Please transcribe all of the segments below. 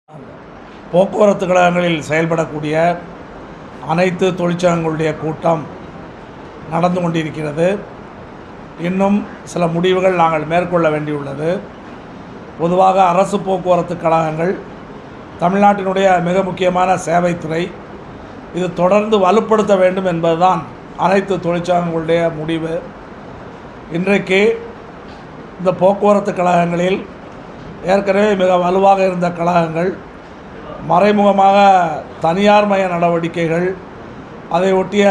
போக்குவரத்து கழகங்களில் செயல்படக்கூடிய அனைத்து தொழிற்சங்கங்களுடைய கூட்டம் நடந்து கொண்டிருக்கிறது. இன்னும் சில முடிவுகள் நாங்கள் மேற்கொள்ள வேண்டியுள்ளது. பொதுவாக அரசு போக்குவரத்து கழகங்கள் தமிழ்நாட்டினுடைய மிக முக்கியமான சேவைத்துறை. இது தொடர்ந்து வலுப்படுத்த வேண்டும் என்பதுதான் அனைத்து தொழிற்சங்கங்களுடைய முடிவு. இன்றைக்கு இந்த போக்குவரத்து கழகங்களில் ஏற்கனவே மிக வலுவாக இருந்த கழகங்கள் மறைமுகமாக தனியார் மய நடவடிக்கைகள், அதை ஒட்டிய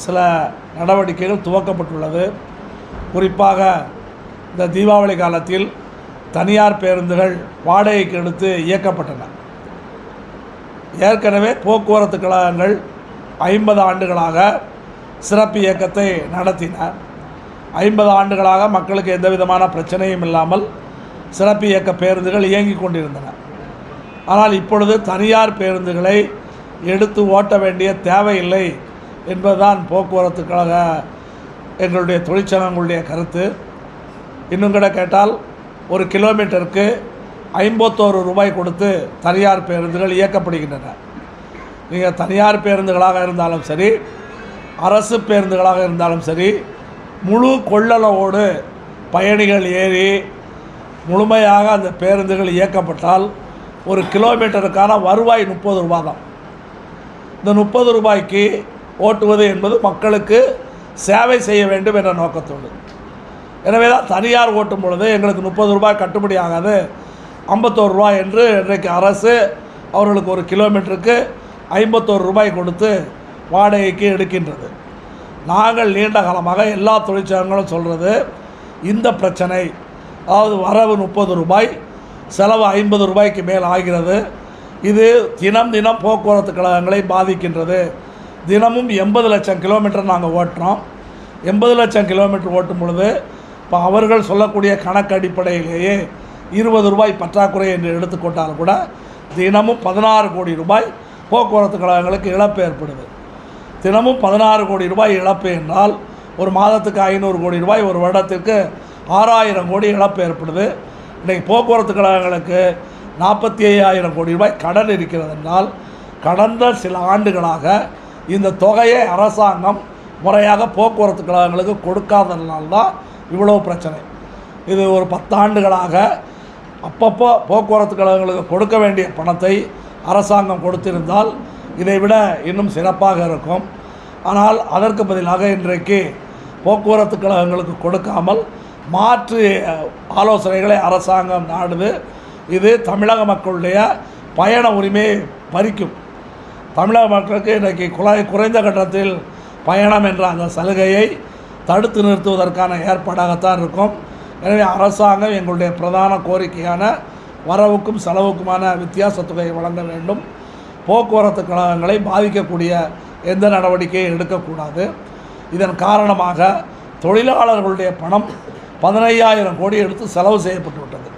சில நடவடிக்கைகள் துவக்கப்பட்டுள்ளது. குறிப்பாக இந்த தீபாவளி காலத்தில் தனியார் பேருந்துகள் வாடகைக்கு எடுத்து இயக்கப்பட்டன. ஏற்கனவே போக்குவரத்து கழகங்கள் 50 ஆண்டுகளாக சிறப்பு இயக்கத்தை நடத்தின. 50 ஆண்டுகளாக மக்களுக்கு எந்த விதமான பிரச்சனையும் இல்லாமல் சிறப்பு இயக்க பேருந்துகள் இயங்கி கொண்டிருந்தன. ஆனால் இப்பொழுது தனியார் பேருந்துகளை எடுத்து ஓட்ட வேண்டிய தேவையில்லை என்பதுதான் போக்குவரத்து கழக எங்களுடைய தொழிற்சங்கங்களுடைய கருத்து. இன்னும் கூட கேட்டால் ஒரு கிலோமீட்டருக்கு 51 ரூபாய் கொடுத்து தனியார் பேருந்துகள் இயக்கப்படுகின்றன. நீங்கள் தனியார் பேருந்துகளாக இருந்தாலும் சரி, அரசு பேருந்துகளாக இருந்தாலும் சரி, முழு கொள்ளளவோடு பயணிகள் ஏறி முழுமையாக அந்த பேருந்துகள் இயக்கப்பட்டால் ஒரு கிலோமீட்டருக்கான வருவாய் 30 ரூபா தான். இந்த 30 ரூபாய்க்கு ஓட்டுவது என்பது மக்களுக்கு சேவை செய்ய வேண்டும் என்ற நோக்கத்தோடு. எனவே தான் தனியார் ஓட்டும் பொழுது எங்களுக்கு 30 ரூபாய் கட்டுப்படி ஆகாது, 51 ரூபாய் என்று இன்றைக்கு அரசு அவர்களுக்கு ஒரு கிலோமீட்டருக்கு 51 ரூபாய் கொடுத்து வாடகைக்கு எடுக்கின்றது. நாங்கள் நீண்ட காலமாக எல்லா தொழிற்சங்கங்களும் சொல்கிறது, இந்த பிரச்சனை, அதாவது வரவு 30 ரூபாய், செலவு 50 ரூபாய்க்கு மேல் ஆகிறது. இது தினம் தினம் போக்குவரத்து கழகங்களை பாதிக்கின்றது. தினமும் 80 லட்சம் கிலோமீட்டர் நாங்கள் ஓட்டுறோம். 80 லட்சம் கிலோமீட்டர் ஓட்டும் பொழுது இப்போ அவர்கள் சொல்லக்கூடிய கணக்கு அடிப்படையிலேயே 20 ரூபாய் பற்றாக்குறை என்று எடுத்துக்கொண்டாலும் கூட தினமும் 16 கோடி ரூபாய் போக்குவரத்து கழகங்களுக்கு இழப்பு ஏற்படுது. தினமும் 16 கோடி ரூபாய் இழப்பு என்றால் ஒரு மாதத்துக்கு 500 கோடி ரூபாய், ஒரு வருடத்திற்கு 6000 கோடி இழப்பு ஏற்படுது. இன்றைக்கு போக்குவரத்து கழகங்களுக்கு 45,000 கோடி ரூபாய் கடன் இருக்கிறது என்றால் கடந்த சில ஆண்டுகளாக இந்த தொகையை அரசாங்கம் முறையாக போக்குவரத்து கழகங்களுக்கு கொடுக்காததுனால்தான் இவ்வளவு பிரச்சனை. இது ஒரு 10 ஆண்டுகளாக அப்பப்போ போக்குவரத்து கழகங்களுக்கு கொடுக்க வேண்டிய பணத்தை அரசாங்கம் கொடுத்திருந்தால் இதைவிட இன்னும் சிறப்பாக இருக்கும். ஆனால் அதற்கு பதிலாக இன்றைக்கு போக்குவரத்து கழகங்களுக்கு கொடுக்காமல் மாற்று ஆலோசனைகளை அரசாங்கம் நாடுது. இது தமிழக மக்களுடைய பயண உரிமையை பறிக்கும். தமிழக மக்களுக்கு இன்றைக்கு குறைந்த கட்டணத்தில் பயணம் என்ற அந்த சலுகையை தடுத்து நிறுத்துவதற்கான ஏற்பாடாகத்தான் இருக்கும். எனவே அரசாங்கம் எங்களுடைய பிரதான கோரிக்கையான வரவுக்கும் செலவுக்குமான வித்தியாச தொகையை வழங்க வேண்டும். போக்குவரத்து கழகங்களை பாதிக்கக்கூடிய எந்த நடவடிக்கையும் எடுக்கக்கூடாது. இதன் காரணமாக தொழிலாளர்களுடைய பணம் 15,000 கோடி எடுத்து செலவு செய்யப்பட்டு விட்டது.